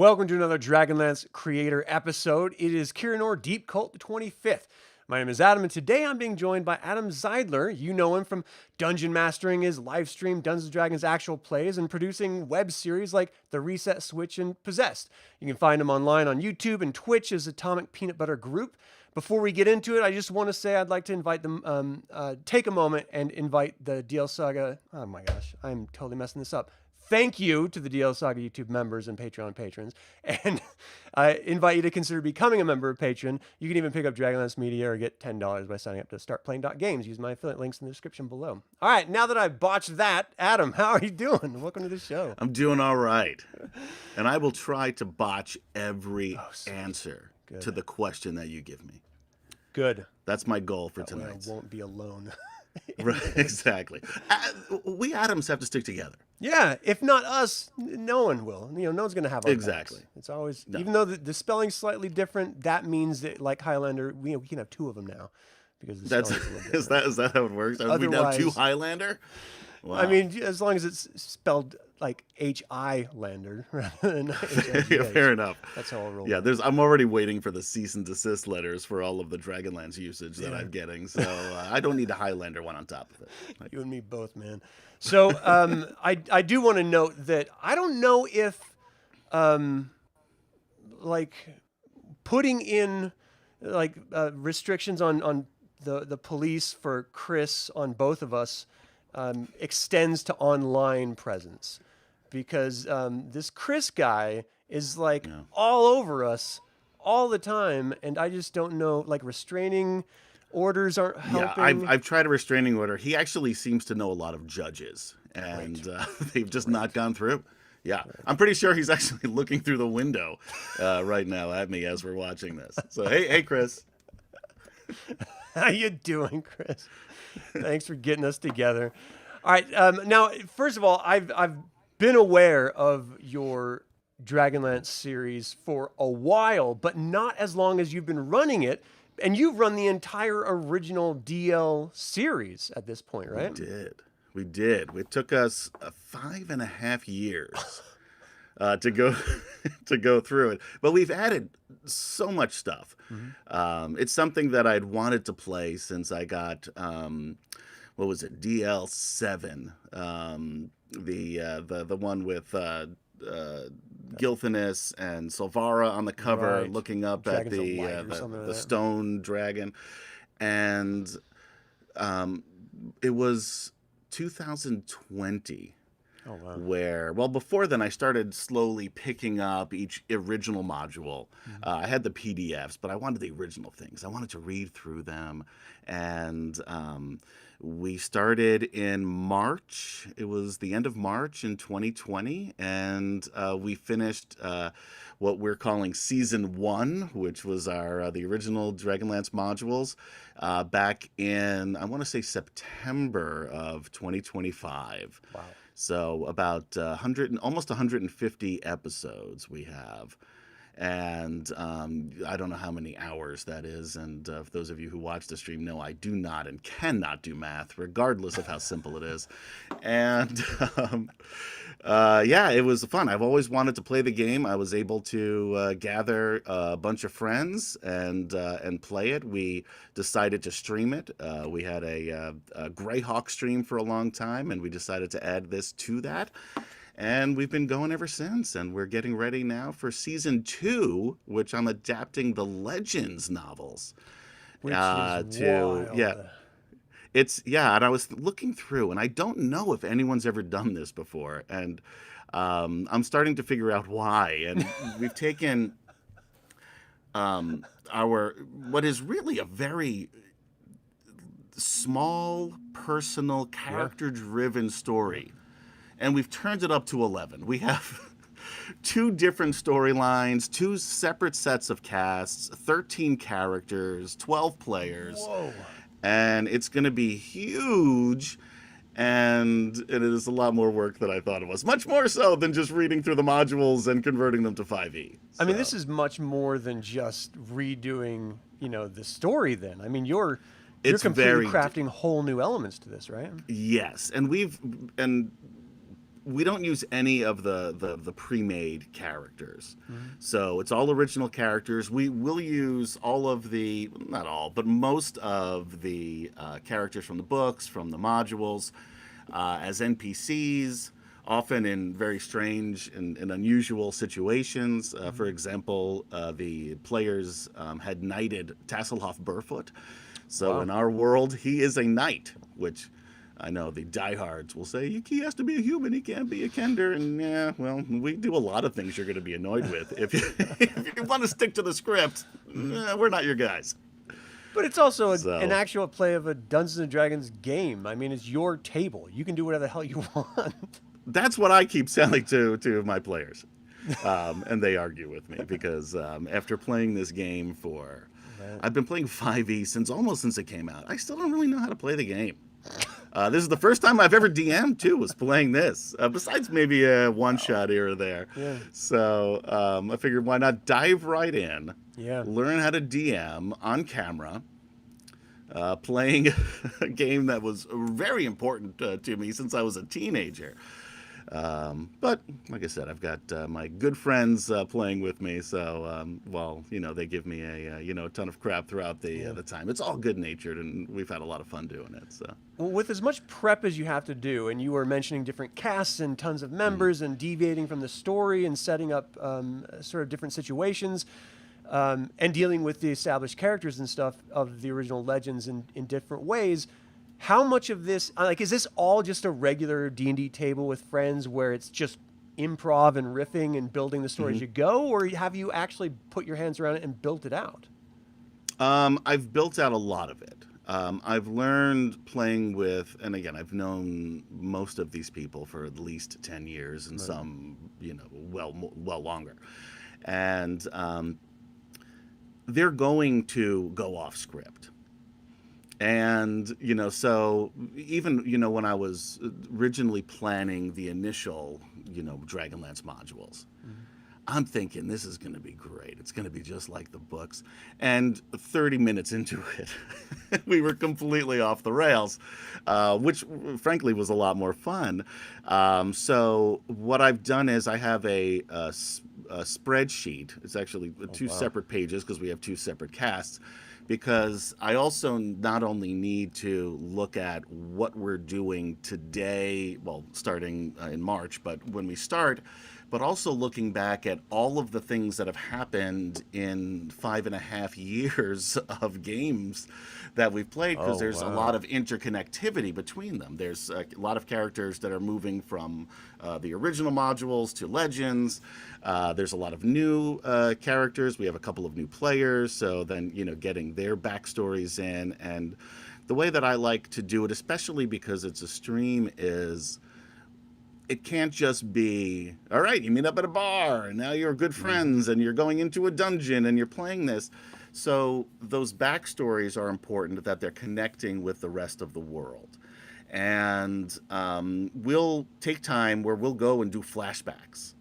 Welcome to another Dragonlance Creator episode. It is Kiranor Deep Cult 25th. My name is Adam, and today I'm being joined by Atom Zeidler. You know him from dungeon mastering his live stream Dungeons & Dragons actual plays and producing web series like The Reset Switch and Possessed. You can find him online on YouTube and Twitch as Atomic Peanut Butter Group. Before we get into it, I just want to say I'd like to invite them, take a moment and invite the DL Saga. Oh my gosh, I'm totally messing this up. Thank you to the DL Saga YouTube members and Patreon patrons. And I invite you to consider becoming a member of Patreon. You can even pick up Dragonlance Media or get $10 by signing up to startplaying.games. Use my affiliate links in the description below. All right, now that I've botched that, Adam, how are you doing? Welcome to the show. I'm doing all right. And I will try to botch every answer to the question that you give me. Good. That's my goal for That way tonight. I won't be alone. Right, exactly. We Adams have to stick together. Yeah, if not us, no one will. You know, no one's going to have our Exactly. backs. It's always, even though the spelling's slightly different, that means that, like Highlander, we can have two of them now. Because the spelling's a little different. Is that how it works? Are we now two Highlander? Wow. I mean, as long as it's spelled like H-I-Lander rather than H-I-G-H. Yeah, fair enough. That's how I'll roll. Yeah, I'm already waiting for the cease and desist letters for all of the Dragonlance usage that I'm getting, so I don't need a Highlander one on top of it. You and me both, man. So I do want to note that I don't know if like putting in like restrictions on the police for Chris on both of us extends to online presence, because this Chris guy is like all over us all the time, and I just don't know, like restraining orders aren't helping. Yeah, I've tried a restraining order. He actually seems to know a lot of judges, and they've just not gone through. Yeah, I'm pretty sure he's actually looking through the window right now at me as we're watching this. So hey, Chris. How you doing, Chris? Thanks for getting us together. All right. Now, first of all, I've been aware of your Dragonlance series for a while, but not as long as you've been running it. And you've run the entire original DL series at this point, right? We did. It took us 5.5 years to go through it, but we've added so much stuff. It's something that I'd wanted to play since I got what was it, DL7, the one with Gilthanis and Silvara on the cover, looking up at the stone dragon, and it was 2020. Oh, wow. Where, well, before then I started slowly picking up each original module. I had the PDFs, but I wanted the original things. I wanted to read through them, and we started in March. It was the end of March in 2020, and we finished what we're calling Season 1, which was our the original Dragonlance modules, back in, I want to say, September of 2025. Wow. So about almost 150 episodes we have. And I don't know how many hours that is. And for those of you who watch the stream know I do not and cannot do math, regardless of how simple it is. And yeah, it was fun. I've always wanted to play the game. I was able to gather a bunch of friends and play it. We decided to stream it. We had a Greyhawk stream for a long time, and we decided to add this to that. And we've been going ever since, and we're getting ready now for Season 2, which I'm adapting the Legends novels. Which is wild. And I was looking through, and I don't know if anyone's ever done this before, and I'm starting to figure out why. And we've taken what is really a very small, personal, character-driven story, and we've turned it up to 11. We have 2 different storylines, 2 separate sets of casts, 13 characters, 12 players. Whoa. And it's going to be huge, and it is a lot more work than I thought it was. Much more so than just reading through the modules and converting them to 5e. I mean, this is much more than just redoing, the story then. I mean, you're completely crafting whole new elements to this, right? Yes, and we don't use any of the pre-made characters. Mm-hmm. So it's all original characters. We will use all of the, not all, but most of the characters from the books, from the modules, as NPCs, often in very strange and unusual situations. For example, the players had knighted Tasselhoff Burfoot. So Wow. in our world, he is a knight, which I know the diehards will say he has to be a human. He can't be a Kender. And yeah, well, we do a lot of things you're going to be annoyed with. If you, if you want to stick to the script, we're not your guys. But it's also an So actual play of a Dungeons and Dragons game. I mean, it's your table. You can do whatever the hell you want. that's what I keep selling to my players. And they argue with me because after playing this game for, Right. I've been playing 5e since it came out. I still don't really know how to play the game. This is the first time I've ever DM'd too, was playing this. Besides maybe a one-shot here or there. Yeah. So I figured why not dive right in, Yeah. learn how to DM on camera, playing a game that was very important to me since I was a teenager. But like I said, I've got my good friends playing with me, so well, they give me a ton of crap throughout the time. It's all good natured, and we've had a lot of fun doing it. So Well, with as much prep as you have to do, and you were mentioning different casts and tons of members and deviating from the story and setting up sort of different situations, and dealing with the established characters and stuff of the original legends in different ways. How much of this, like, is this all just a regular D&D table with friends where it's just improv and riffing and building the story as you go, or have you actually put your hands around it and built it out? I've built out a lot of it. I've learned playing with, and again, I've known most of these people for at least 10 years, and some, well longer. And they're going to go off script. And, so even, when I was originally planning the initial, Dragonlance modules, I'm thinking this is going to be great. It's going to be just like the books. And 30 minutes into it, we were completely off the rails, which frankly was a lot more fun. So what I've done is I have a spreadsheet. It's actually two separate pages because we have two separate casts. Because I also not only need to look at what we're doing today, well, starting in March, but when we start, but also looking back at all of the things that have happened in 5.5 years of games that we've played, because there's a lot of interconnectivity between them. There's a lot of characters that are moving from the original modules to Legends. There's a lot of new characters. We have a couple of new players, so then, getting their backstories in. And the way that I like to do it, especially because it's a stream, is it can't just be, all right, you meet up at a bar, and now you're good friends, and you're going into a dungeon, and you're playing this. So those backstories are important, that they're connecting with the rest of the world. And we'll take time where we'll go and do flashbacks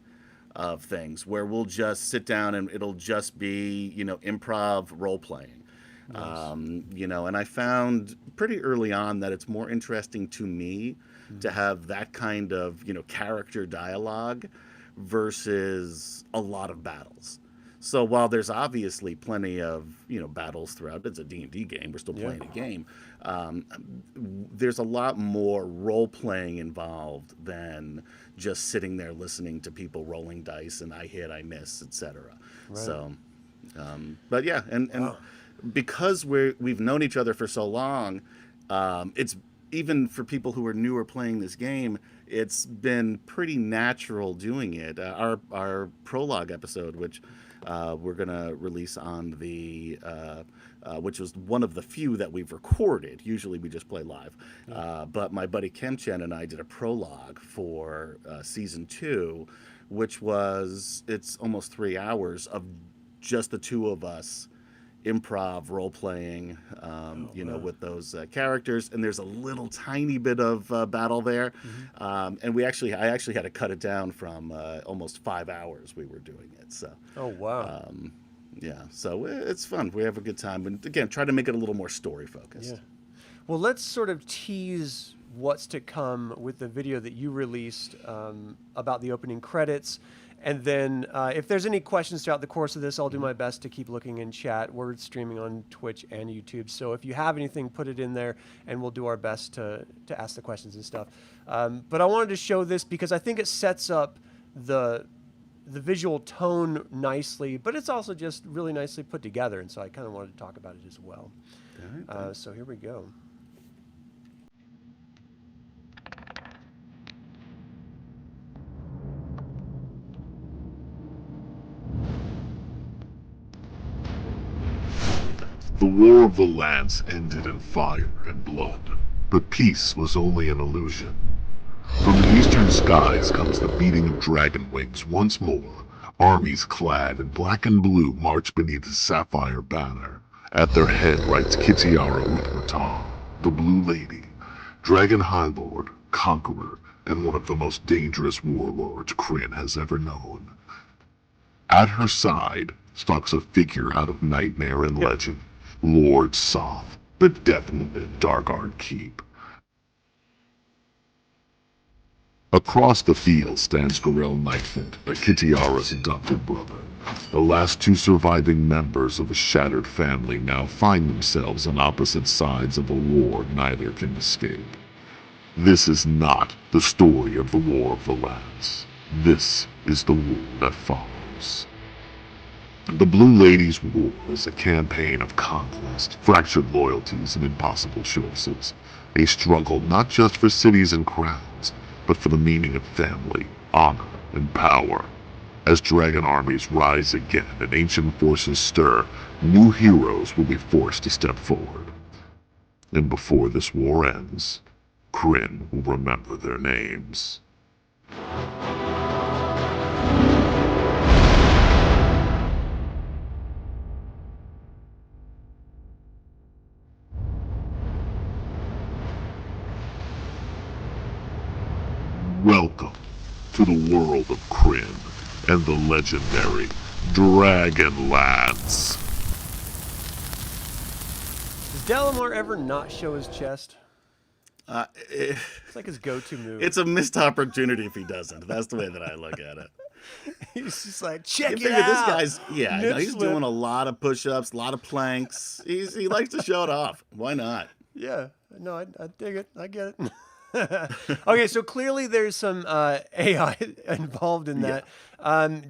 of things, where we'll just sit down and it'll just be, improv role-playing. Nice. And I found pretty early on that it's more interesting to me to have that kind of, character dialogue versus a lot of battles. So while there's obviously plenty of, battles throughout, it's a D&D game, we're still playing a game, there's a lot more role-playing involved than just sitting there listening to people rolling dice and I hit, I miss, etc. Right. So, but yeah, and because we've known each other for so long, it's even for people who are newer playing this game, it's been pretty natural doing it. Our prologue episode, which we're gonna release on the, which was one of the few that we've recorded. Usually we just play live, but my buddy Ken Chen and I did a prologue for season 2, which it's almost 3 hours of just the two of us improv role playing, with those characters, and there's a little tiny bit of battle there, and I actually had to cut it down from almost 5 hours we were doing it. So so it's fun. We have a good time, and again, try to make it a little more story focused. Yeah. Well, let's sort of tease what's to come with the video that you released about the opening credits. And then if there's any questions throughout the course of this, I'll do my best to keep looking in chat. We're streaming on Twitch and YouTube. So if you have anything, put it in there, and we'll do our best to ask the questions and stuff. But I wanted to show this because I think it sets up the visual tone nicely, but it's also just really nicely put together. And so I kind of wanted to talk about it as well. So here we go. The War of the Lance ended in fire and blood, but peace was only an illusion. From the eastern skies comes the beating of dragon wings once more. Armies clad in black and blue march beneath a sapphire banner. At their head rides Kitiara Utmatar, the Blue Lady, Dragon High Lord, Conqueror, and one of the most dangerous warlords Kryn has ever known. At her side stalks a figure out of nightmare and legend, Lord Soth, the definite Darkguard Keep. Across the field stands Gorel Nightfoot, Kitiara's adopted brother. The last two surviving members of a shattered family now find themselves on opposite sides of a war neither can escape. This is not the story of the War of the Lance. This is the war that follows. The Blue Lady's War is a campaign of conquest, fractured loyalties, and impossible choices. A struggle not just for cities and crowns, but for the meaning of family, honor, and power. As dragon armies rise again and ancient forces stir, new heroes will be forced to step forward. And before this war ends, Kryn will remember their names. Welcome to the world of Kryn and the legendary Dragonlance. Does Delamar ever not show his chest? It's like his go-to move. It's a missed opportunity if he doesn't. That's the way that I look at it. He's just like, check it This out. guy's, he's doing a lot of push-ups, a lot of planks. He likes to show it off. Why not? Yeah, no, I dig it. I get it. Okay, so clearly there's some AI involved in that.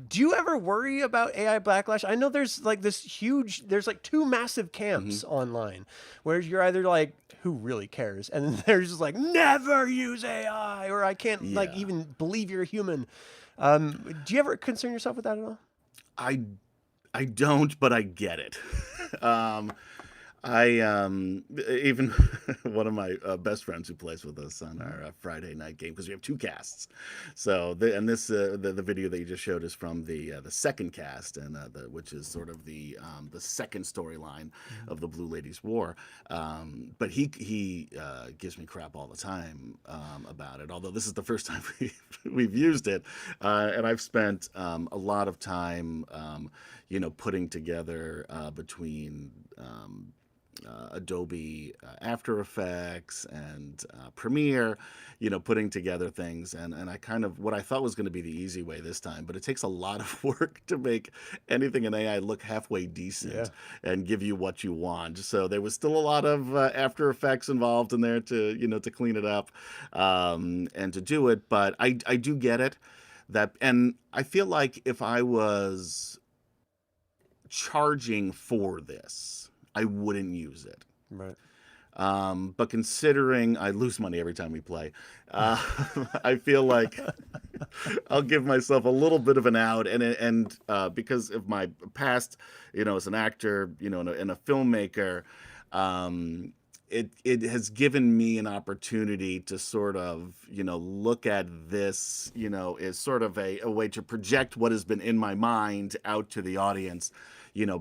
Do you ever worry about AI backlash? I know there's like there's like two massive camps online where you're either like, who really cares? And then there's just like, never use AI, or I can't like even believe you're a human. Do you ever concern yourself with that at all? I don't, but I get it. I even one of my best friends who plays with us on our Friday night game, because we have two casts. So the video that you just showed is from the second cast, and which is sort of the second storyline of the Blue Lady's War. But he gives me crap all the time about it. Although this is the first time we've used it, and I've spent a lot of time putting together between Adobe After Effects and Premiere, putting together things, and I kind of, what I thought was going to be the easy way this time, but it takes a lot of work to make anything in AI look halfway decent and give you what you want. So there was still a lot of After Effects involved in there to clean it up and to do it, but I do get it, and I feel like if I was charging for this, I wouldn't use it. Right. But considering I lose money every time we play, I feel like I'll give myself a little bit of an out, and because of my past, as an actor, and a filmmaker, it has given me an opportunity to sort of, look at this, as sort of a way to project what has been in my mind out to the audience,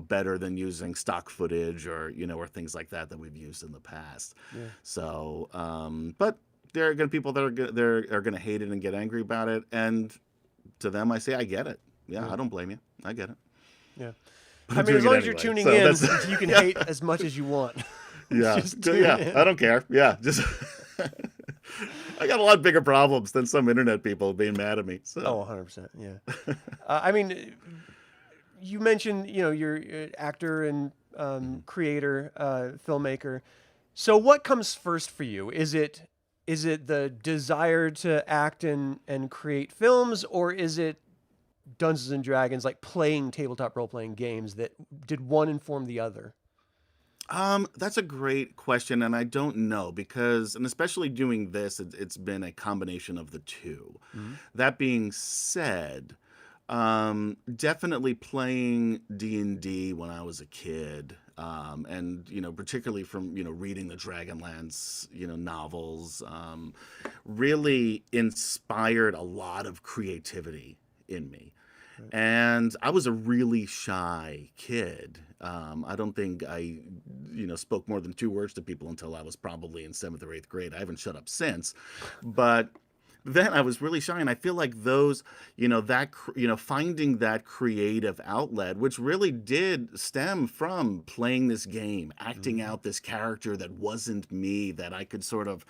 better than using stock footage or things like that we've used in the past. Yeah. So, but there are going to be people that are going to hate it and get angry about it, and to them I say I get it. Yeah, I don't blame you. I get it. Yeah. I mean, as long as you're tuning in, you can hate as much as you want. Yeah. I don't care. Yeah. Just I got a lot bigger problems than some internet people being mad at me. So. Oh, 100%. Yeah. I mean, you mentioned, you're an actor and creator, filmmaker. So what comes first for you? Is it the desire to act and create films, or is it Dungeons and Dragons, like playing tabletop role-playing games? That did one inform the other? That's a great question, and I don't know because, and especially doing this, it's been a combination of the two. That being said, definitely playing D&D when I was a kid, and particularly from reading the Dragonlance novels, really inspired a lot of creativity in me. And I was a really shy kid. I don't think I, spoke more than 2 words to people until I was probably in 7th or 8th grade. I haven't shut up since, but then I was really shy, and I feel like those, finding that creative outlet, which really did stem from playing this game, acting out this character that wasn't me, that I could sort of,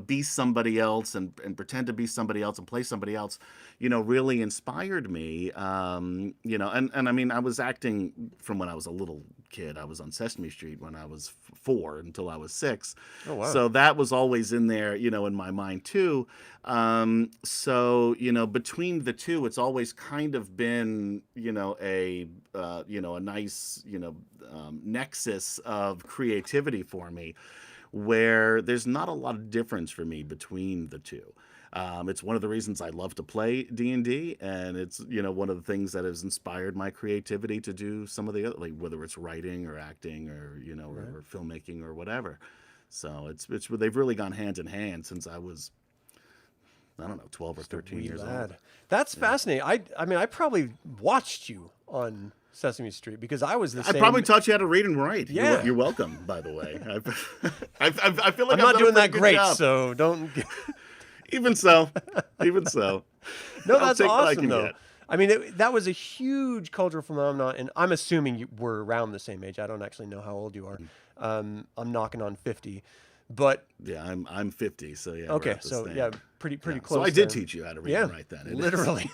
be somebody else and pretend to be somebody else and play somebody else, really inspired me. And I mean, I was acting from when I was a little kid. I was on Sesame Street when I was 4 until I was 6. Oh, wow. So that was always in there, in my mind too. So, between the two, it's always kind of been, a nice, nexus of creativity for me, where there's not a lot of difference for me between the two. It's one of the reasons I love to play D&D, and it's one of the things that has inspired my creativity to do some of the other, like whether it's writing or acting or or filmmaking or whatever. So it's they've really gone hand in hand since I was, I don't know, 12 or 13 years old. That's fascinating. I mean, I probably watched you on Sesame Street because I was the same. I probably taught you how to read and write. Yeah. You're welcome, by the way. I feel like I'm not doing that great, job. so don't. Even so. No, that's awesome, though. I mean, that was a huge cultural phenomenon, and I'm assuming you were around the same age. I don't actually know how old you are. I'm knocking on 50, but yeah, I'm 50, so yeah. Okay, so yeah, pretty close. So I did teach you how to read and write then. Literally.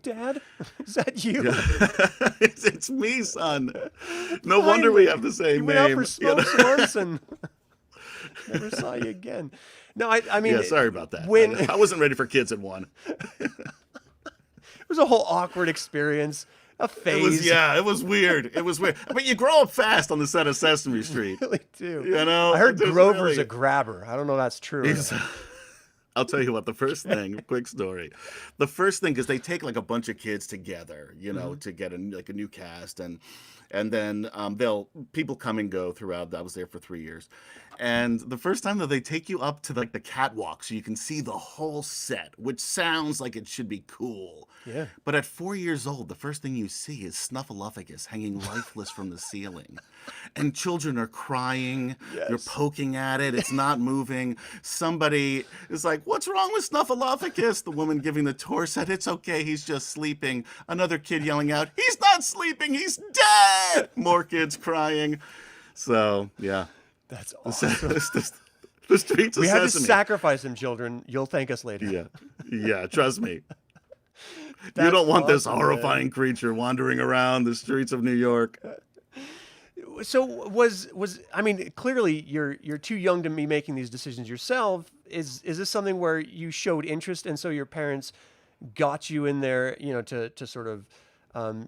Dad, is that you? Yeah. it's me, son. No wonder we have the same you went name. out for smokes once and never saw you again. No, I mean, yeah, sorry about that. When I wasn't ready for kids at 1. It was a whole awkward experience, a phase. It was weird. It was weird. But you grow up fast on the set of Sesame Street. You really do. I heard Grover's a grabber. I don't know if that's true. I'll tell you what, the first thing, quick story. The first thing, because they take like a bunch of kids together, to get a new cast, and then people come and go throughout. I was there for 3 years. And the first time that they take you up to the catwalk so you can see the whole set, which sounds like it should be cool. Yeah. But at 4 years old, the first thing you see is Snuffleupagus hanging lifeless from the ceiling. And children are crying. Yes. You're poking at it. It's not moving. Somebody is like, "What's wrong with Snuffleupagus?" The woman giving the tour said, "It's okay. He's just sleeping." Another kid yelling out, "He's not sleeping. He's dead." More kids crying. So, yeah. That's awesome. The streets of we had to Sesame. sacrifice some children. You'll thank us later. Yeah, trust me. You don't want this horrifying creature wandering around the streets of New York. So was I mean, clearly you're too young to be making these decisions yourself. Is this something where you showed interest and so your parents got you in there, to sort of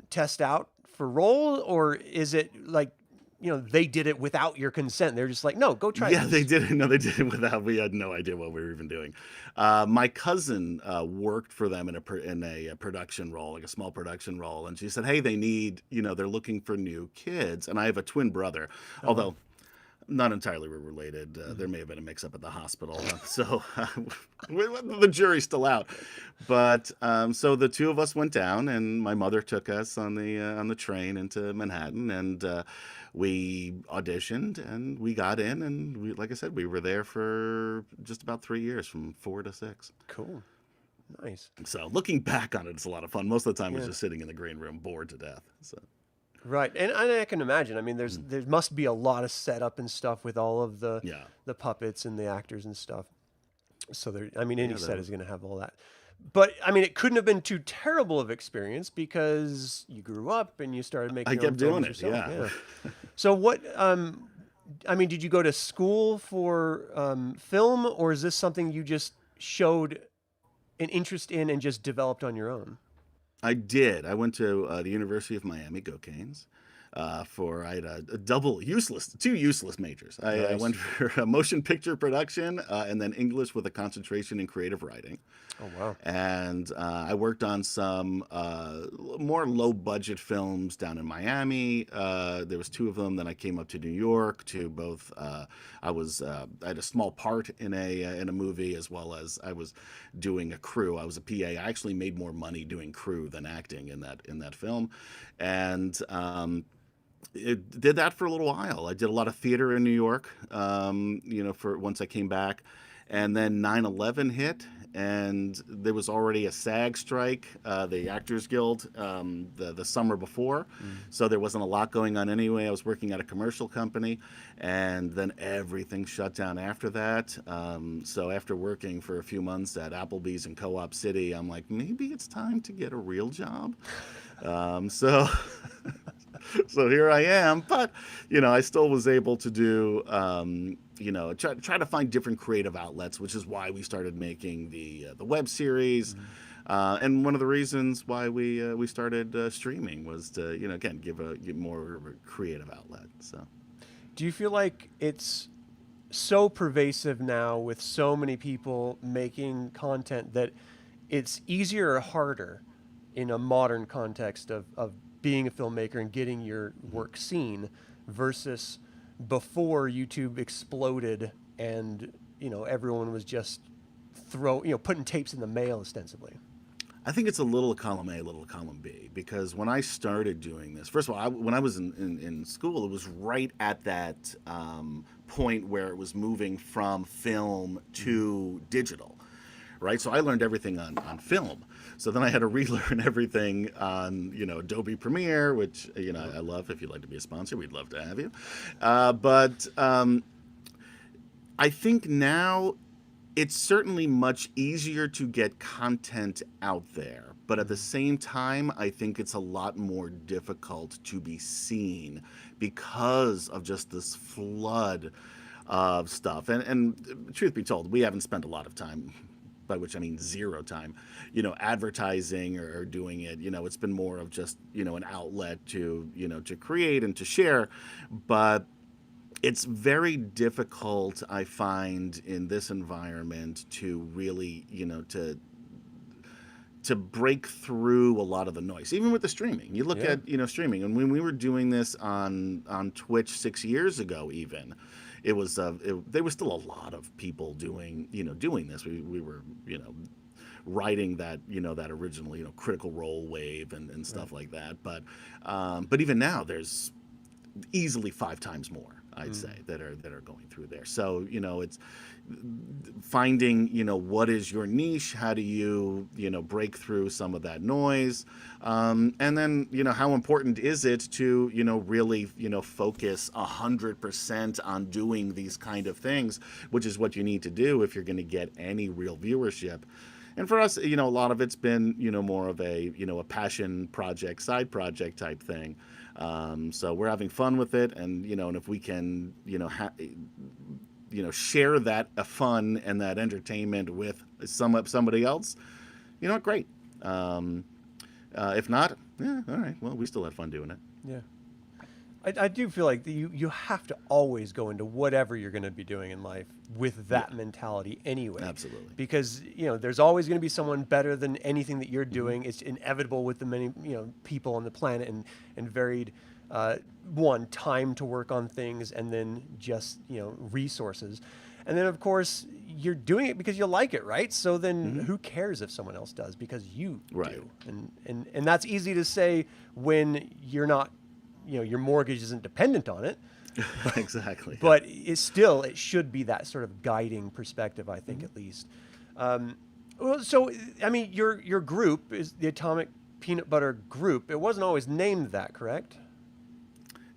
test out for role, or is it like they did it without your consent? They're just like, "No, go try." Yeah, this. they did it. No, they did it without. We had no idea what we were even doing. My cousin worked for them in a production role, like a small production role, and she said, "Hey, they need, they're looking for new kids." And I have a twin brother, although not entirely related. There may have been a mix-up at the hospital, so the jury's still out. But so the two of us went down, and my mother took us on the train into Manhattan, and we auditioned, and we got in, and we, like I said, we were there for just about 3 years, from 4 to 6. Cool, nice. So looking back on it, it's a lot of fun. Most of the time, we're just sitting in the green room, bored to death. So. Right, and I can imagine. I mean, there must be a lot of setup and stuff with all of the puppets and the actors and stuff. So there, I mean, any Yeah, set is going to have all that. But I mean, it couldn't have been too terrible of experience because you grew up and you started making I your own kept doing films it. yourself. Yeah. Yeah. So what? I mean, did you go to school for film, or is this something you just showed an interest in and just developed on your own? I did. I went to the University of Miami, go Canes. I had a two useless majors. I Nice. went for motion picture production and then English with a concentration in creative writing. Oh wow. And I worked on some more low budget films down in Miami. There was two of them. Then I came up to New York to both. I had a small part in a movie, as well as I was doing a crew. I was a PA. I actually made more money doing crew than acting in that film, and it did that for a little while. I did a lot of theater in New York, for once I came back. And then 9/11 hit, and there was already a SAG strike, the Actors Guild, the summer before. So there wasn't a lot going on anyway. I was working at a commercial company, and then everything shut down after that. So after working for a few months at Applebee's in Co-op City, I'm like, maybe it's time to get a real job. So so here I am, but I still was able to do try to find different creative outlets, which is why we started making the web series. And one of the reasons why we started streaming was to again give more of a creative outlet. So Do you feel like it's so pervasive now with so many people making content that it's easier or harder in a modern context of being a filmmaker and getting your work seen versus before YouTube exploded and everyone was just putting tapes in the mail ostensibly? I think it's a little column A, little column B, because when I started doing this, first of all, when I was in school, it was right at that point where it was moving from film to digital, right? So I learned everything on film. So then I had to relearn everything on, Adobe Premiere, which, I love. If you'd like to be a sponsor, we'd love to have you. But I think now it's certainly much easier to get content out there. But at the same time, I think it's a lot more difficult to be seen because of just this flood of stuff. And truth be told, we haven't spent a lot of time, by which I mean zero time, advertising or doing it. It's been more of just, an outlet to, to create and to share. But it's very difficult, I find, in this environment to really, to break through a lot of the noise, even with the streaming. You look at, streaming, and when we were doing this on Twitch 6 years ago, even, it was there was still a lot of people doing this. We were riding that that original Critical Role wave and stuff like that. But even now there's easily 5 times more, I'd say, that are going through there. So it's finding what is your niche, how do you break through some of that noise, and then how important is it to really focus 100% on doing these kind of things, which is what you need to do if you're going to get any real viewership. And for us, a lot of it's been, more of a passion project, side project type thing. So we're having fun with it, and and if we can, share that fun and that entertainment with somebody else, great. If not, yeah, all right. Well, we still had fun doing it. Yeah. I do feel like you have to always go into whatever you're going to be doing in life with that mentality anyway. Absolutely. Because, there's always going to be someone better than anything that you're doing. It's inevitable with the many, people on the planet and varied, time to work on things, and then just, resources. And then, of course, you're doing it because you like it, right? So then who cares if someone else does, because you do. And that's easy to say when you're not, your mortgage isn't dependent on it. Exactly. But it should be that sort of guiding perspective, I think, at least. Well, so, I mean, your group is the Atomic Peanut Butter Group. It wasn't always named that, correct?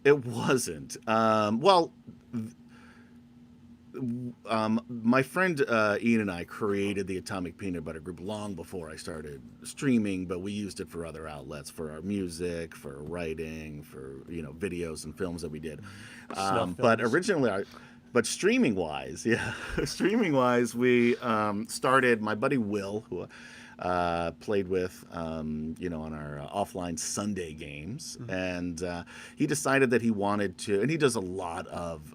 It wasn't. Well, My friend Ian and I created the Atomic Peanut Butter Group long before I started streaming, but we used it for other outlets, for our music, for writing, for videos and films that we did. Snuff But films. originally, but streaming wise, yeah, streaming wise, we started. My buddy Will, who played with, on our offline Sunday games, and he decided that he wanted to, and he does a lot of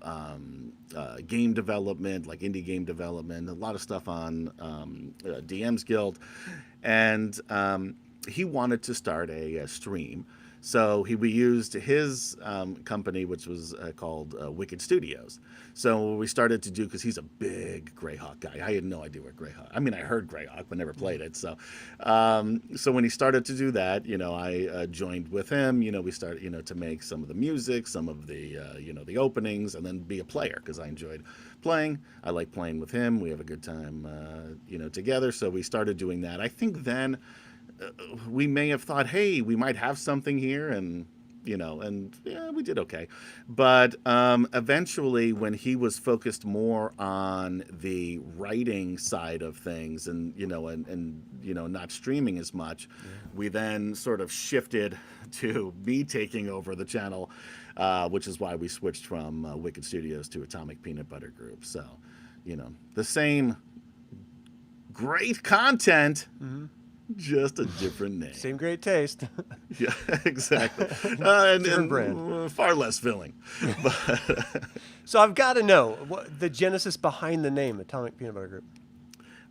game development, like indie game development, a lot of stuff on DM's Guild, and he wanted to start a stream. So we used his company, which was called Wicked Studios. So we started to do, because he's a big Greyhawk guy. I had no idea what Greyhawk. I mean, I heard Greyhawk, but never played it. So, so when he started to do that, I joined with him. We started, to make some of the music, some of the, the openings, and then be a player, because I enjoyed playing. I like playing with him. We have a good time, together. So we started doing that. I think then we may have thought, hey, we might have something here, and yeah, we did okay. But eventually, when he was focused more on the writing side of things, and not streaming as much, we then sort of shifted to me taking over the channel, which is why we switched from Wicked Studios to Atomic Peanut Butter Group. So, the same great content. Just a different name. Same great taste. Yeah, exactly. And brand. Far less filling. But, So I've got to know the genesis behind the name Atomic Peanut Butter Group.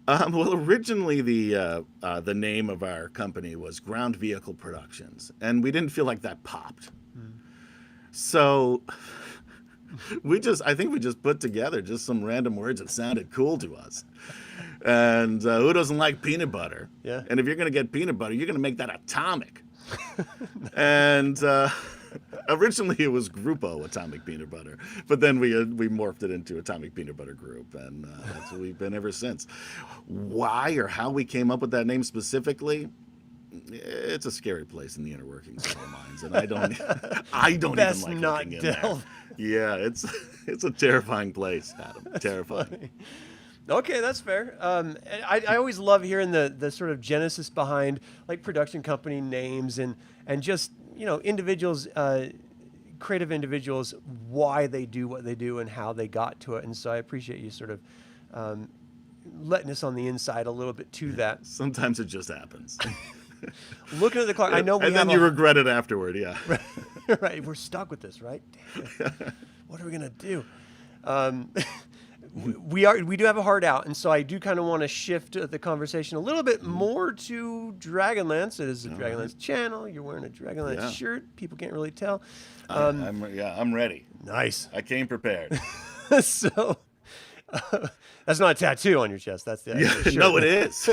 well, originally the name of our company was Ground Vehicle Productions, and we didn't feel like that popped. So I think we just put together just some random words that sounded cool to us. And who doesn't like peanut butter? Yeah. And if you're going to get peanut butter, you're going to make that atomic. And originally it was Grupo Atomic Peanut Butter, but then we morphed it into Atomic Peanut Butter Group, and that's what we've been ever since. Why or how we came up with that name specifically? It's a scary place in the inner workings of our minds, and I don't Best even like not looking in there. delve. Yeah, it's a terrifying place, Adam. Terrifying. Funny. Okay, that's fair. I always love hearing the sort of genesis behind like production company names and just individuals, creative individuals, why they do what they do and how they got to it. And so I appreciate you sort of letting us on the inside a little bit to that. Sometimes it just happens. Looking at the clock, I know we and have then you regret it afterward. Yeah. right, we're stuck with this, right? Damn it. What are we gonna do? We do have a hard out, and so I do kind of want to shift the conversation a little bit more to Dragonlance. It is a Dragonlance channel. You're wearing a Dragonlance shirt. People can't really tell. I'm ready. Nice. I came prepared. So that's not a tattoo on your chest. That's the actual shirt. No, it is.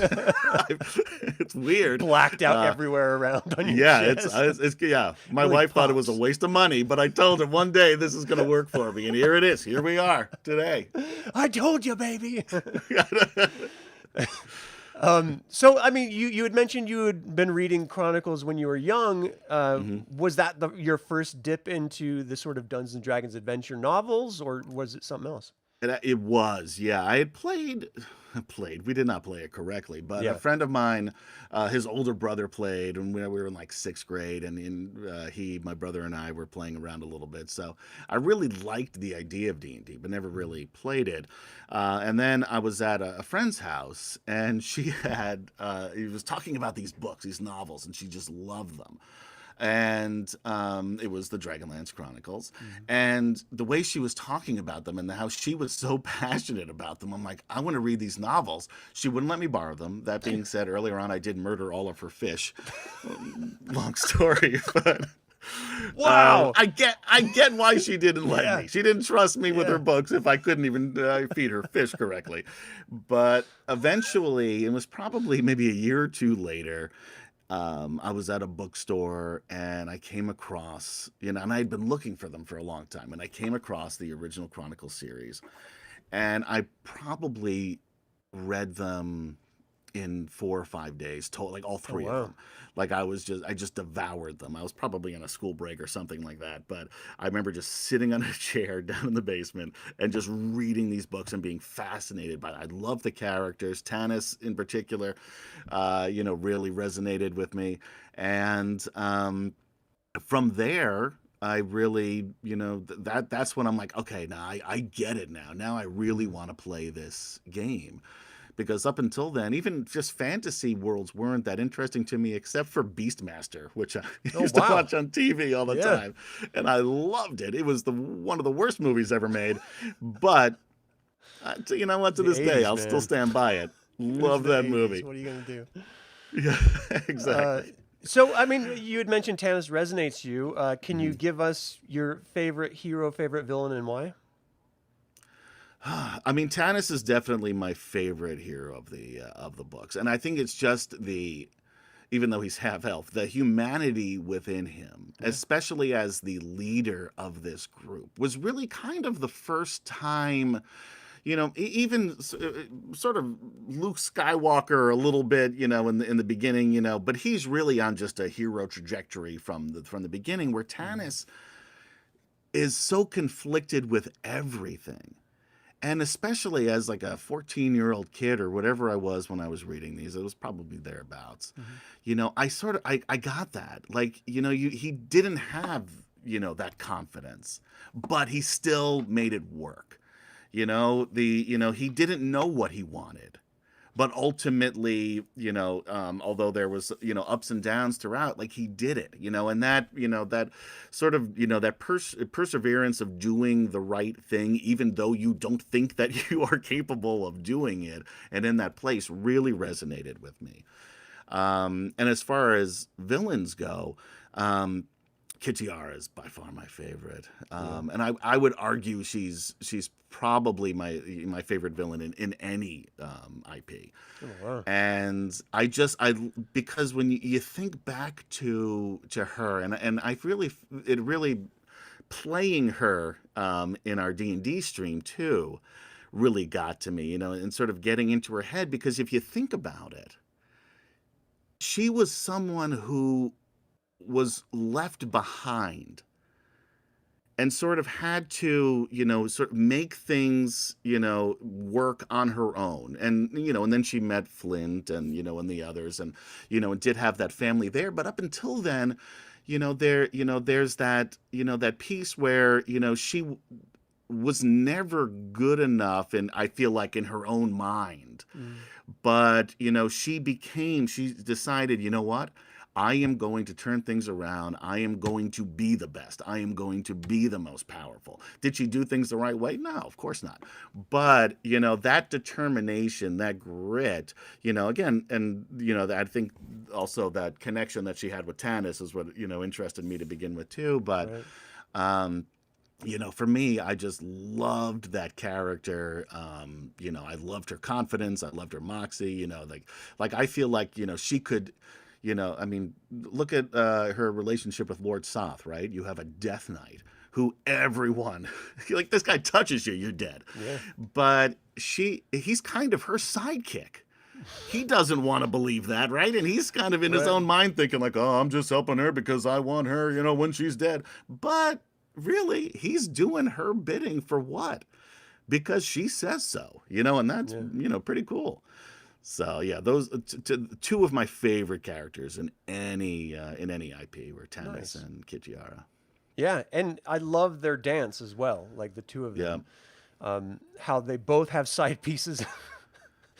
It's weird. Blacked out everywhere around on your chest. It's yeah. My Really wife thought it pops. was a waste of money, but I told her one day this is going to work for me, and here it is. Here we are today. I told you, baby. So, I mean, you had mentioned you had been reading Chronicles when you were young. Was that your first dip into the sort of Dungeons and Dragons adventure novels, or was it something else? It was, yeah. I had played. We did not play it correctly, but Yeah. a friend of mine, his older brother played, and we were in like 6th grade, and my brother and I were playing around a little bit. So I really liked the idea of D&D, but never really played it. And then I was at a friend's house, and she he was talking about these books, these novels, and she just loved them. And it was the Dragonlance Chronicles. And the way she was talking about them and how she was so passionate about them, I'm like, I want to read these novels. She wouldn't let me borrow them. That being said, earlier on, I did murder all of her fish. Long story, but... Wow. I get why she didn't let me. She didn't trust me with her books if I couldn't even feed her fish correctly. But eventually, it was probably maybe a year or two later, I was at a bookstore and I came across, and I had been looking for them for a long time, and I came across the original Chronicle series, and I probably read them in 4 or 5 days, like all three of wow. them. Like I just devoured them. I was probably on a school break or something like that, but I remember just sitting on a chair down in the basement and just reading these books and being fascinated by it. I love the characters. Tanis in particular, really resonated with me. And from there, I really, that's when I'm like, okay, now I get it now. Now I really want to play this game. Because up until then, even just fantasy worlds weren't that interesting to me, except for Beastmaster, which I used to watch on TV all the time, and I loved it. It was one of the worst movies ever made, but you know what? To this day, I'll still stand by it. Love that movie. What are you gonna do? Yeah, exactly. So, I mean, you had mentioned Tanis resonates you. Can you give us your favorite hero, favorite villain, and why? I mean, Tanis is definitely my favorite hero of the books, and I think it's just even though he's half elf, the humanity within him, especially as the leader of this group, was really kind of the first time. Even sort of Luke Skywalker a little bit, in the beginning, but he's really on just a hero trajectory from the beginning, where Tanis is so conflicted with everything. And especially as like a 14-year-old kid or whatever I was when I was reading these, it was probably thereabouts. I got that. Like, he didn't have, that confidence, but he still made it work. He didn't know what he wanted, but ultimately, although there was, ups and downs throughout, like he did it, and that, that sort of, that perseverance of doing the right thing, even though you don't think that you are capable of doing it. And in that place really resonated with me. And as far as villains go, Kitiara is by far my favorite, and I would argue she's probably my favorite villain in any IP. Oh, wow. And because when you think back to her, and it really playing her in our D&D stream too really got to me, and sort of getting into her head, because if you think about it, she was someone who was left behind and sort of had to, sort of make things, work on her own. And, and then she met Flint and, and the others, and, and did have that family there. But up until then, there's that, that piece where, she was never good enough. And I feel like in her own mind, but, she decided, you know what? I am going to turn things around. I am going to be the best. I am going to be the most powerful. Did she do things the right way? No, of course not. But, that determination, that grit, again, and, I think also that connection that she had with Tanis is what, interested me to begin with too. But, for me, I just loved that character. I loved her confidence. I loved her moxie, like I feel like, she could, I mean, look at her relationship with Lord Soth, right? You have a Death Knight who everyone, like, this guy touches you, you're dead. Yeah. But he's kind of her sidekick. He doesn't want to believe that, right? And he's kind of in his own mind thinking like, oh, I'm just helping her because I want her, when she's dead. But really, he's doing her bidding for what? Because she says so, and that's, pretty cool. So yeah, those two of my favorite characters in any IP were Tanis and Kitiara. Yeah, and I love their dance as well, like the two of them. How they both have side pieces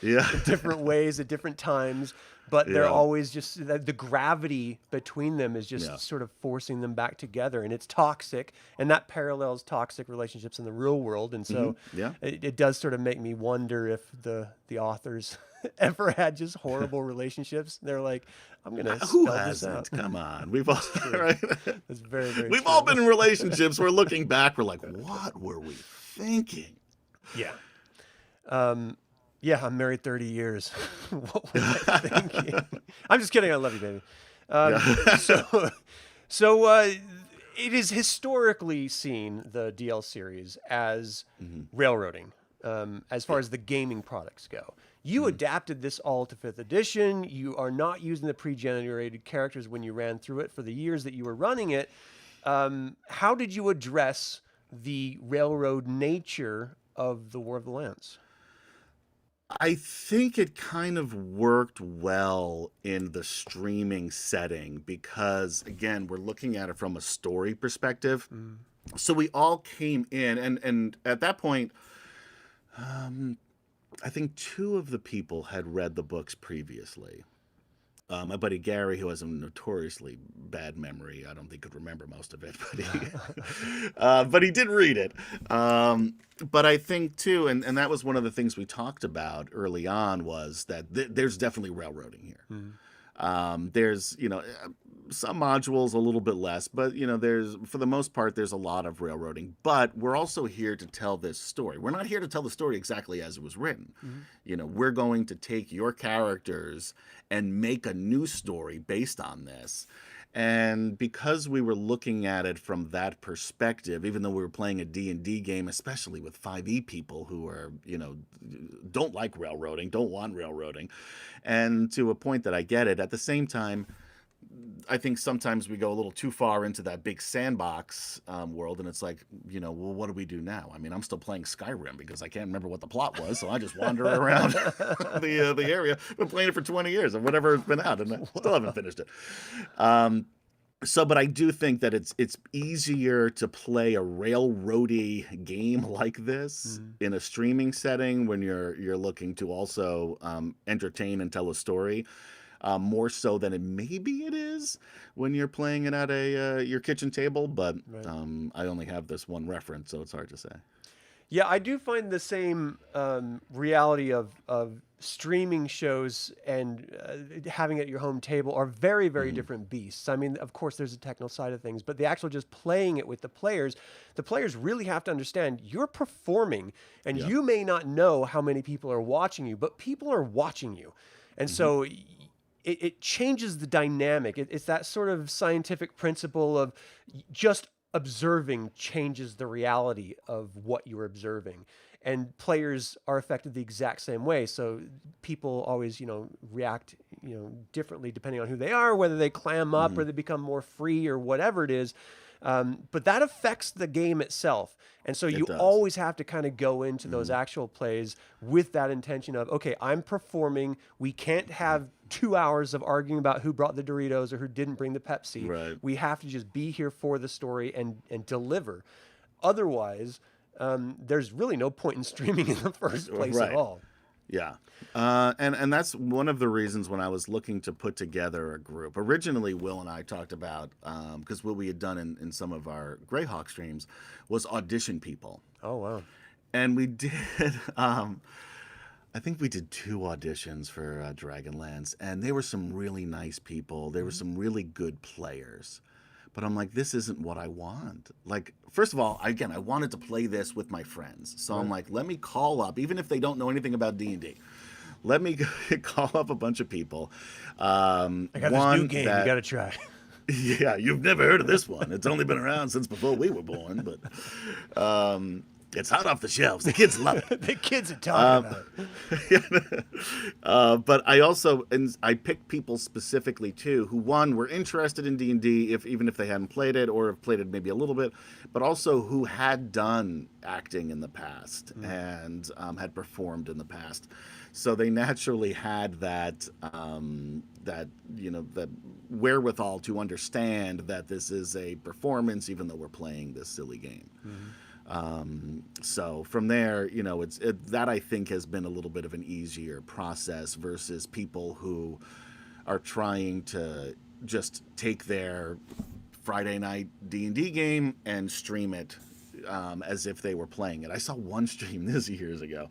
in different ways at different times, but they're always just, the gravity between them is just sort of forcing them back together, and it's toxic, and that parallels toxic relationships in the real world. And so it does sort of make me wonder if the authors ever had just horrible relationships. They're like, I'm gonna who spell hasn't? this out. Come on, we've all right. That's very, very we've true. all been in relationships. We're looking back. We're like, what were we thinking? Yeah. Yeah, I'm married 30 years. What was I thinking? I'm just kidding. I love you, baby. So it is historically seen, the DL series, as railroading. as far as the gaming products go. You adapted this all to 5th edition. You are not using the pre-generated characters when you ran through it for the years that you were running it. How did you address the railroad nature of the War of the Lands? I think it kind of worked well in the streaming setting because, again, we're looking at it from a story perspective. So we all came in, and at that point, I think 2 of the people had read the books previously. My buddy Gary, who has a notoriously bad memory, I don't think could remember most of it, but he did read it. But I think too, and that was one of the things we talked about early on, was that there's definitely railroading here. There's, some modules a little bit less, but there's, for the most part, there's a lot of railroading. But we're also here to tell this story. We're not here to tell the story exactly as it was written. We're going to take your characters and make a new story based on this. And because we were looking at it from that perspective, even though we were playing a D&D game, especially with 5e people who are, don't like railroading, don't want railroading, and to a point that I get it, at the same time, I think sometimes we go a little too far into that big sandbox world, and it's like, well, what do we do now? I mean, I'm still playing Skyrim because I can't remember what the plot was, so I just wander around the area. I've been playing it for 20 years, or whatever it's been out, and I still haven't finished it. But I do think that it's easier to play a railroady game like this in a streaming setting when you're looking to also entertain and tell a story. More so than maybe it is when you're playing it at your kitchen table, but I only have this one reference, so it's hard to say. Yeah, I do find the same reality of streaming shows and having it at your home table are very, very different beasts. I mean, of course, there's a technical side of things, but the actual just playing it with the players really have to understand you're performing, and you may not know how many people are watching you, but people are watching you. And so it changes the dynamic. It's that sort of scientific principle of just observing changes the reality of what you're observing. And players are affected the exact same way. So people always, react, differently depending on who they are, whether they clam up or they become more free or whatever it is. But that affects the game itself. And so you always have to kind of go into those actual plays with that intention of, okay, I'm performing. We can't have 2 hours of arguing about who brought the Doritos or who didn't bring the Pepsi. Right. We have to just be here for the story and deliver. Otherwise, there's really no point in streaming in the first place at all. Yeah. And that's one of the reasons when I was looking to put together a group. Originally, Will and I talked about, because what we had done in some of our Greyhawk streams was audition people. Oh, wow. And we did, I think we did 2 auditions for Dragonlance, and they were some really nice people. They were some really good players. But I'm like, this isn't what I want. Like, first of all, again, I wanted to play this with my friends. So I'm like, let me call up, even if they don't know anything about D&D, let me call up a bunch of people. I got this new game you got to try. Yeah, you've never heard of this one. It's only been around since before we were born, but it's hot off the shelves. The kids love it. The kids are talking about it. But I picked people specifically too who, one, were interested in D&D, even if they hadn't played it or have played it maybe a little bit, but also who had done acting in the past and had performed in the past. So they naturally had that wherewithal to understand that this is a performance, even though we're playing this silly game. So from there, that I think has been a little bit of an easier process versus people who are trying to just take their Friday night D&D game and stream it as if they were playing it. I saw one stream this years ago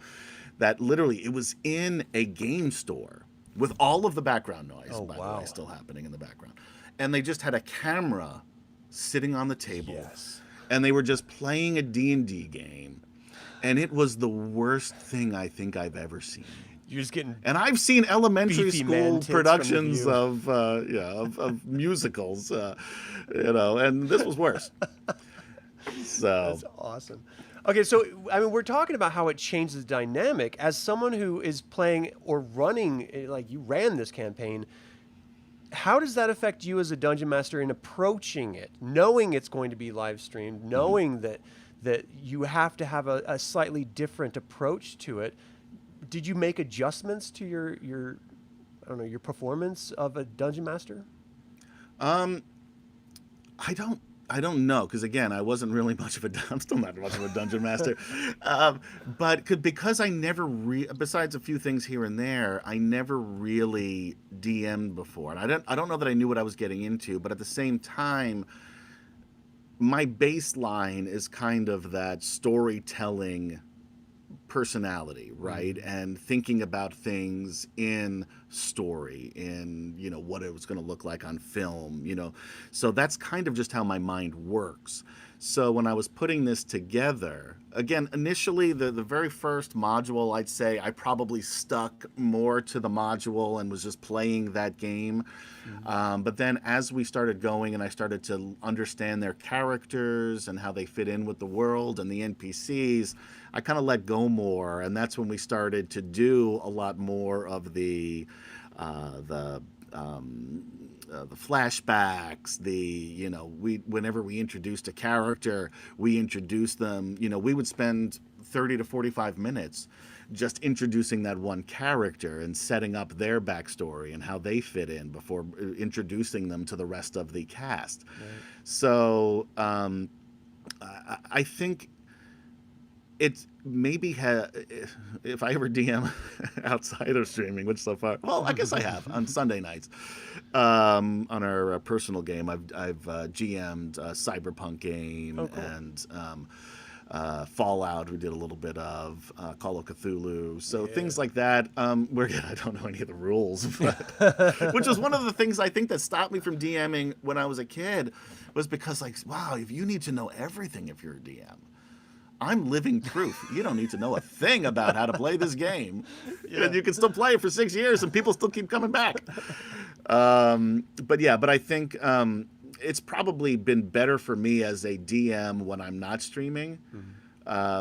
that literally it was in a game store with all of the background noise, by the way, still happening in the background. And they just had a camera sitting on the table. Yes. And they were just playing a D&D game. And it was the worst thing I think I've ever seen. You're just getting And I've seen elementary school productions from the of musicals, and this was worse. So that's awesome. Okay, so I mean, we're talking about how it changes the dynamic. As someone who is playing or running, like you ran this campaign, how does that affect you as a dungeon master in approaching it, knowing it's going to be live streamed, knowing that you have to have a slightly different approach to it? Did you make adjustments to your I don't know, your performance of a dungeon master? Um, I don't know, because again, I wasn't really much of a I'm still not much of a dungeon master, but because I never besides a few things here and there, I never really DM'd before, and I don't know that I knew what I was getting into, but at the same time, my baseline is kind of that storytelling personality, right? And thinking about things in story, in, what it was going to look like on film, so that's kind of just how my mind works. So when I was putting this together, again, initially the very first module, I'd say I probably stuck more to the module and was just playing that game. But then as we started going and I started to understand their characters and how they fit in with the world and the NPCs, I kind of let go more, and that's when we started to do a lot more of the flashbacks. Whenever we introduced a character, we introduced them. We would spend 30 to 45 minutes just introducing that one character and setting up their backstory and how they fit in before introducing them to the rest of the cast. Right. So I think it's maybe if I ever DM outside of streaming, which so far, well, I guess I have on Sunday nights, on our personal game. I've GM'd a Cyberpunk game. Oh, cool. And Fallout. We did a little bit of Call of Cthulhu. So things like that. Where I don't know any of the rules, but, which was one of the things I think that stopped me from DMing when I was a kid, was because wow, if you need to know everything if you're a DM. I'm living proof. You don't need to know a thing about how to play this game. And you can still play it for 6 years and people still keep coming back. But I think it's probably been better for me as a DM when I'm not streaming,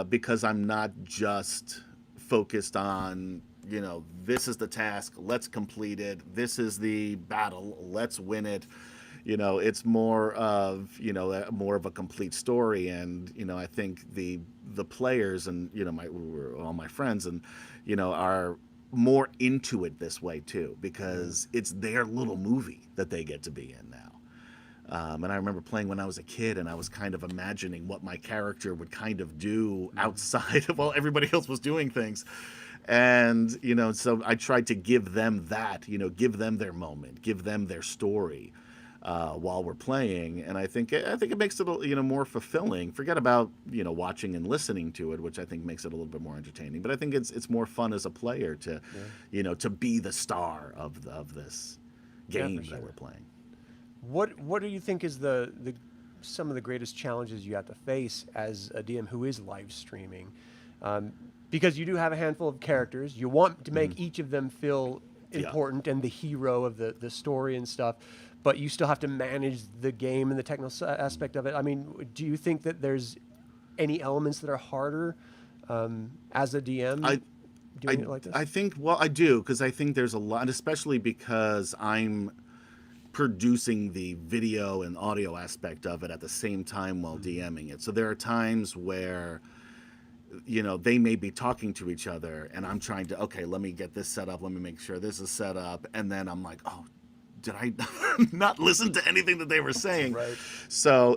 because I'm not just focused on, this is the task, let's complete it. This is the battle, let's win it. It's more of a complete story, and I think the players and all my friends and are more into it this way too, because it's their little movie that they get to be in now. And I remember playing when I was a kid, and I was kind of imagining what my character would kind of do outside of while everybody else was doing things. And so I tried to give them that, give them their moment, give them their story. While we're playing, and I think it makes it more fulfilling. Forget about watching and listening to it, which I think makes it a little bit more entertaining. But I think it's more fun as a player to to be the star of this game that we're playing. What do you think is some of the greatest challenges you have to face as a DM who is live streaming? Because you do have a handful of characters, you want to make each of them feel important and the hero of the story and stuff. But you still have to manage the game and the technical aspect of it. I mean, do you think that there's any elements that are harder as a DM doing it like this? I think, I do, because I think there's a lot, especially because I'm producing the video and audio aspect of it at the same time while DMing it. So there are times where they may be talking to each other, and I'm trying to, okay, let me get this set up, let me make sure this is set up, and then I'm like, oh, did I not listen to anything that they were saying? Right. So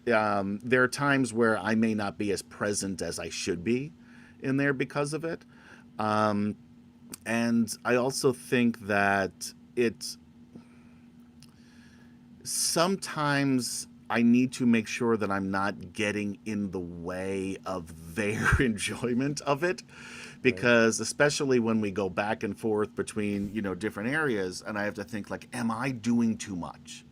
there are times where I may not be as present as I should be in there because of it. And I also think that sometimes I need to make sure that I'm not getting in the way of their enjoyment of it. Because especially when we go back and forth between, different areas, and I have to think am I doing too much?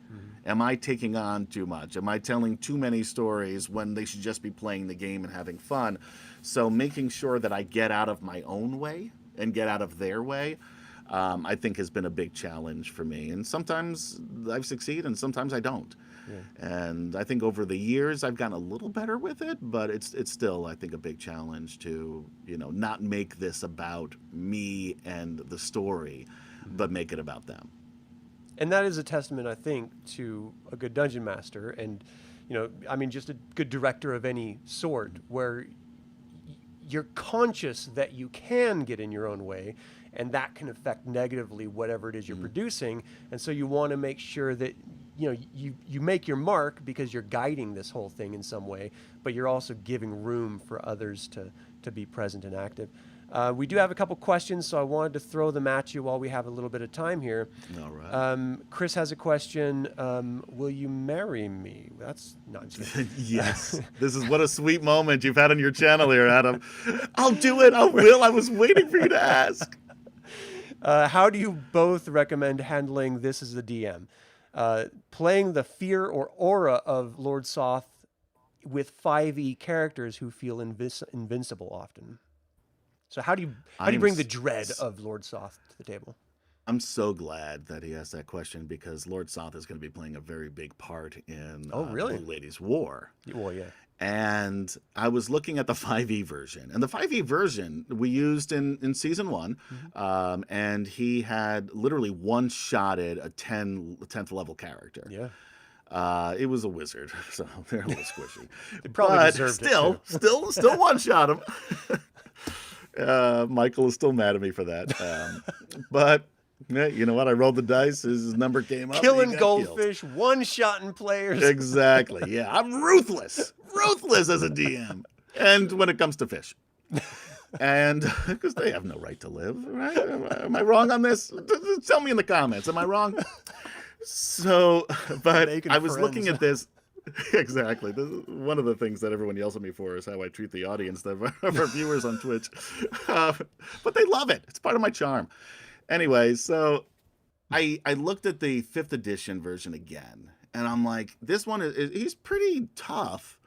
Am I taking on too much? Am I telling too many stories when they should just be playing the game and having fun? So making sure that I get out of my own way and get out of their way I think has been a big challenge for me. And sometimes I've succeeded and sometimes I don't. Yeah. And I think over the years I've gotten a little better with it, but it's still, I think, a big challenge to, not make this about me and the story, but make it about them. And that is a testament, I think, to a good dungeon master and, just a good director of any sort, where you're conscious that you can get in your own way, and that can affect negatively whatever it is you're producing. And so you want to make sure that, you make your mark because you're guiding this whole thing in some way, but you're also giving room for others to be present and active. We do have a couple questions, so I wanted to throw them at you while we have a little bit of time here. All right. Chris has a question. Will you marry me? That's not just Yes. This is what a sweet moment you've had on your channel here, Adam. I'll do it. I will. I was waiting for you to ask. How do you both recommend handling this as the DM? Playing the fear or aura of Lord Soth with 5e characters who feel invincible often. So how do you bring the dread of Lord Soth to the table? I'm so glad that he asked that question because Lord Soth is going to be playing a very big part in really? Blue Ladies War. Well, yeah. And I was looking at the 5e version. And the 5e version we used in Season 1. And he had literally one-shotted a 10th level character. Yeah. It was a wizard, so they're a little squishy. They probably deserved it too. Still one-shot him. Michael is still mad at me for that. But yeah, you know what? I rolled the dice. His number came up. Killing goldfish, one-shotting players. Exactly. Yeah, I'm ruthless. Ruthless as a DM. And when it comes to fish. And because they have no right to live, right? Am I wrong on this? Tell me in the comments. Am I wrong? So, but I was looking at this. Exactly. This is one of the things that everyone yells at me for is how I treat the audience of our viewers on Twitch. But they love it. It's part of my charm. Anyway, so I looked at the 5th edition version again, and I'm like, this one he's pretty tough,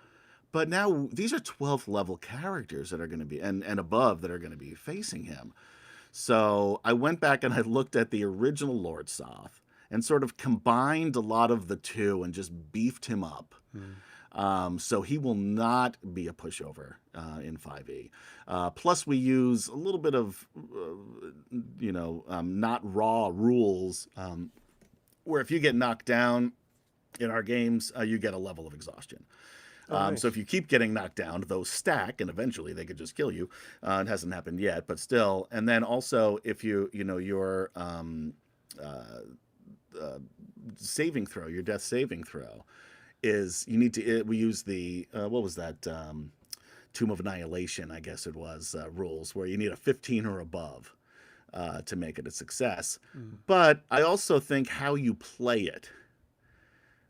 but now these are 12th level characters that are going to be and above that are going to be facing him. So I went back and I looked at the original Lord Soth and sort of combined a lot of the two and just beefed him up. So he will not be a pushover in 5e. Plus we use a little bit of, not raw rules, where if you get knocked down in our games, you get a level of exhaustion. Nice. So if you keep getting knocked down, those stack, and eventually they could just kill you. It hasn't happened yet, but still. And then also if your saving throw, your death saving throw, is you need to. We use the what was that? Tomb of Annihilation, I guess it was, rules where you need a 15 or above to make it a success. But I also think how you play it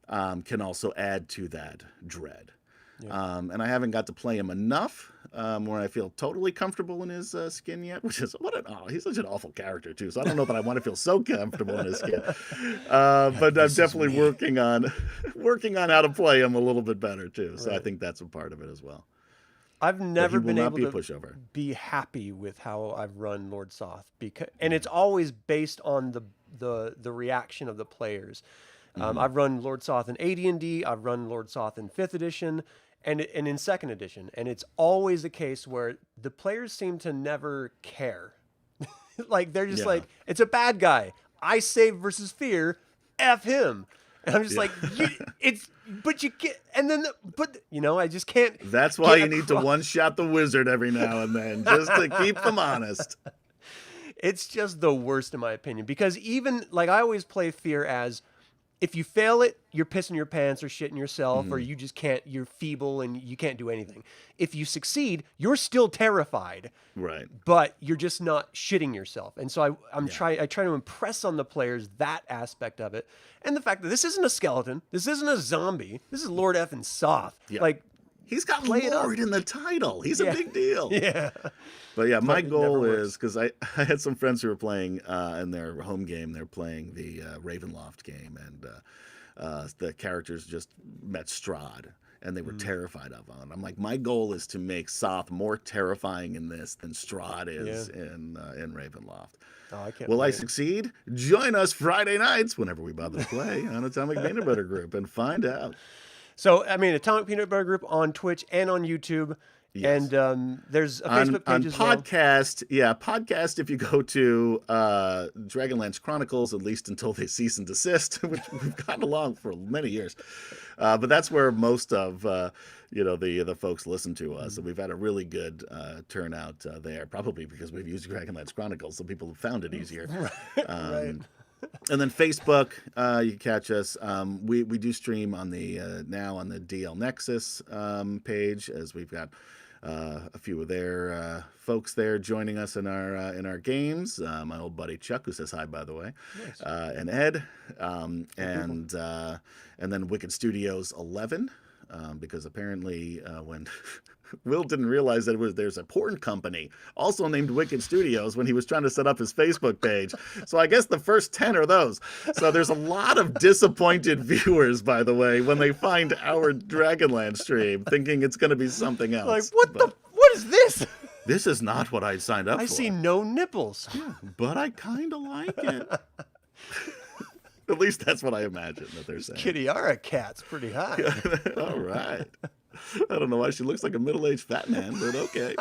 can also add to that dread. Yeah. And I haven't got to play him enough where I feel totally comfortable in his skin yet, which is he's such an awful character too. So I don't know that I want to feel so comfortable in his skin. But I'm definitely working on how to play him a little bit better too. So I think that's a part of it as well. I've never been able to be happy with how I've run Lord Soth and it's always based on the reaction of the players. I've run Lord Soth in AD&D, I've run Lord Soth in 5th edition, and in 2nd edition, and it's always the case where the players seem to never care. Like they're just like, it's a bad guy. I save versus fear, F him. And I'm just like, but you can't, and then, I just can't. That's why you need to one-shot the wizard every now and then, just to keep them honest. It's just the worst in my opinion, because even, like, I always play fear as, if you fail it, you're pissing your pants or shitting yourself, or you just can't, you're feeble and you can't do anything. If you succeed, you're still terrified. Right. But you're just not shitting yourself. And so I try to impress on the players that aspect of it. And the fact that this isn't a skeleton, this isn't a zombie, this is Lord effing Soth. Yeah. Like, he's got Lord in the title. He's a big deal. Yeah. But yeah, my goal is, because I had some friends who were playing in their home game, they're playing the Ravenloft game, and the characters just met Strahd. and they were terrified of him. And I'm like, my goal is to make Soth more terrifying in this than Strahd is in Ravenloft. Oh, I can't Will I wait. succeed? Join us Friday nights, whenever we bother to play, on Atomic Peanut Butter Group and find out. So, I mean, Atomic Peanut Butter Group on Twitch and on YouTube. Yes. And there's a Facebook page as well. Podcast, podcast, if you go to Dragonlance Chronicles, at least until they cease and desist, which we've gotten along for many years. But that's where most of the folks listen to us. And we've had a really good turnout there, probably because we've used Dragonlance Chronicles, so people have found it easier. Right. And then Facebook, you can catch us. We do stream on the now on the DL Nexus page, as we've got a few of their folks there joining us in our games. My old buddy Chuck, who says hi, by the way, Nice. and Ed, and then Wicked Studios 11, because apparently when Will didn't realize that there's a porn company also named Wicked Studios when he was trying to set up his Facebook page. So I guess the first 10 are those. So there's a lot of disappointed viewers, by the way, when they find our Dragonlance stream, thinking it's going to be something else. Like, what is this? This is not what I signed up for. I see no nipples. Yeah, but I kind of like it. At least that's what I imagine that they're saying. Kitiara cat's pretty high. All right. I don't know why she looks like a middle-aged fat man, but okay.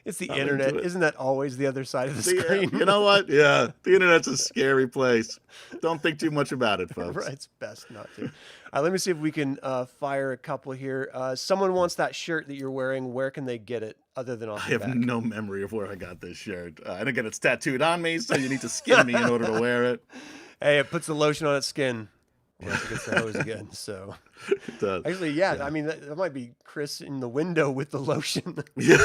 It's the I'm internet. into it. Isn't that always the other side of the screen? You know what? Yeah, the internet's a scary place. Don't think too much about it, folks. Right, it's best not to. All right, let me see if we can fire a couple here. Someone wants that shirt that you're wearing. Where can they get it other than off I the have back? no memory of where I got this shirt. And again, it's tattooed on me, so you need to skin me in order to wear it. Hey, it puts the lotion on its skin. Once it gets the hose again. So It does. actually, yeah. I mean, that might be Chris in the window with the lotion. Yeah.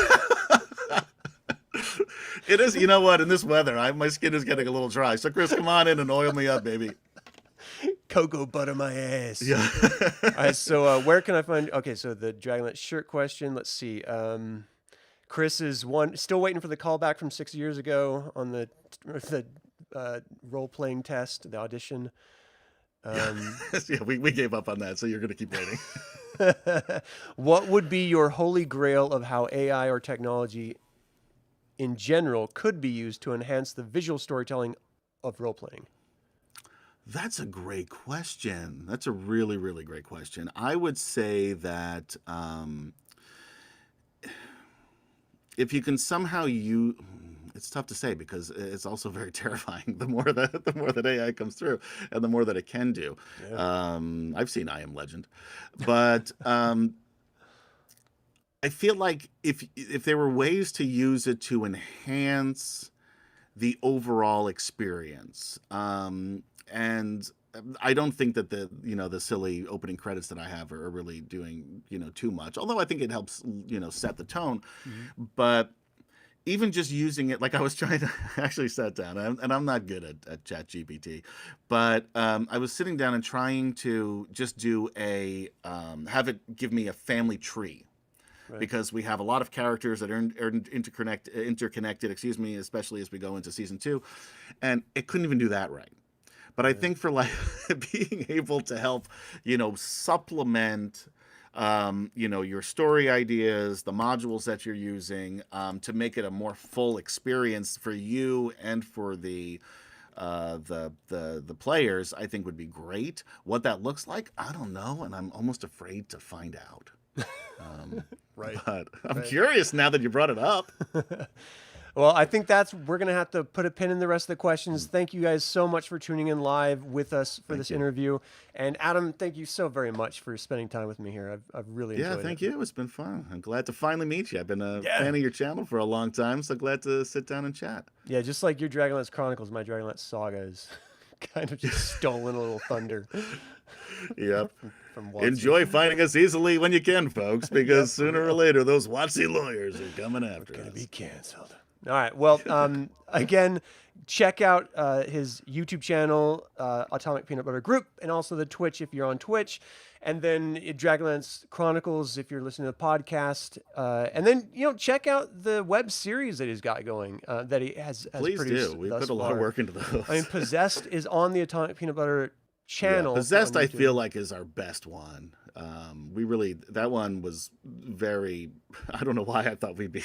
It is. You know what? In this weather, my skin is getting a little dry. So, Chris, come on in and oil me up, baby. Cocoa butter my ass. Yeah. All right, so where can I find? Okay, so the Dragonlance shirt question. Let's see. Chris is still waiting for the callback from 6 years ago on the role playing test, the audition. Yeah, we gave up on that, so you're going to keep waiting. What would be your holy grail of how AI or technology in general could be used to enhance the visual storytelling of role playing? That's a great question. That's a really, really great question. I would say that if you can somehow it's tough to say because it's also very terrifying. The more that AI comes through, and the more that it can do. Yeah. I've seen I Am Legend, but I feel like if there were ways to use it to enhance the overall experience, and I don't think that the silly opening credits that I have are really doing too much. Although I think it helps set the tone, but even just using it, like I was trying to actually sat down, and I'm not good at ChatGPT, but I was sitting down and trying to just do have it give me a family tree. Right. Because we have a lot of characters that are interconnected, especially as we go into season 2, and it couldn't even do that right. But I think for like being able to help, supplement, your story ideas, the modules that you're using, to make it a more full experience for you and for the players, I think would be great. What that looks like, I don't know, and I'm almost afraid to find out. Right. But I'm curious now that you brought it up. Well, I think we're going to have to put a pin in the rest of the questions. Thank you guys so much for tuning in live with us for this interview. And Adam, thank you so very much for spending time with me here. I've really enjoyed it. Yeah, thank you. It's been fun. I'm glad to finally meet you. I've been a fan of your channel for a long time, so glad to sit down and chat. Yeah, just like your Dragonlance Chronicles, my Dragonlance Saga is kind of just stolen a little thunder. Yep. From WotC. Enjoy finding us easily when you can, folks, because sooner or later, those WotC lawyers are coming after us. Going to be canceled. All right. Well, again, check out his YouTube channel, Atomic Peanut Butter Group, and also the Twitch if you're on Twitch. And then Dragonlance Chronicles if you're listening to the podcast. And then, check out the web series that he's got going that he has Please produced. do. We thus put a lot of far. work into those. I mean, Possessed is on the Atomic Peanut Butter channel. Possessed, on I YouTube. feel like, is our best one. That one was very, I don't know why I thought we'd be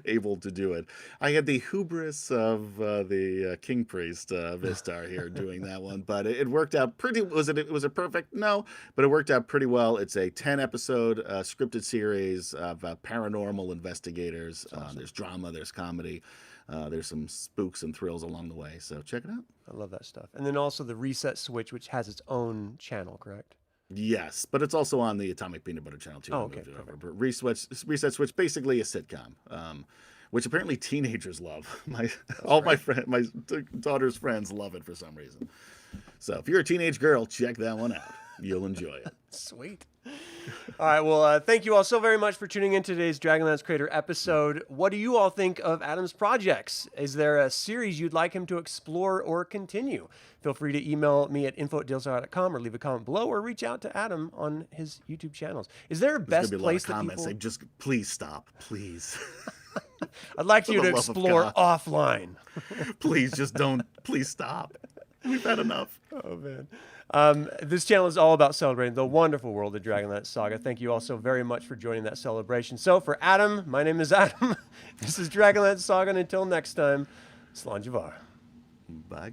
able to do it. I had the hubris of the King Priest Vistar here doing that one, but it worked out pretty, was it perfect? No, but it worked out pretty well. It's a 10 episode scripted series of paranormal investigators. Awesome. There's drama, there's comedy. There's some spooks and thrills along the way, so check it out. I love that stuff. And then also the Reset Switch, which has its own channel, correct? Yes, but it's also on the Atomic Peanut Butter channel too. Oh, I okay, moved it over. perfect. But Reset Switch, basically a sitcom, which apparently teenagers love. My daughter's friends love it for some reason. So if you're a teenage girl, check that one out. You'll enjoy it. Sweet. All right. Well, thank you all so very much for tuning in to today's Dragonlance Creator episode. What do you all think of Adam's projects? Is there a series you'd like him to explore or continue? Feel free to email me at info@dalesaga.com or leave a comment below or reach out to Adam on his YouTube channels. Is there a best There's gonna be a lot place of that comments people... saying, just please stop, please. I'd like For you the to love of explore God. offline. Please just don't. Please stop. We've had enough. Oh, man. This channel is all about celebrating the wonderful world of Dragonlance Saga. Thank you all so very much for joining that celebration. So for Adam, my name is Adam. This is Dragonlance Saga, and until next time, Slanjavar. Bye.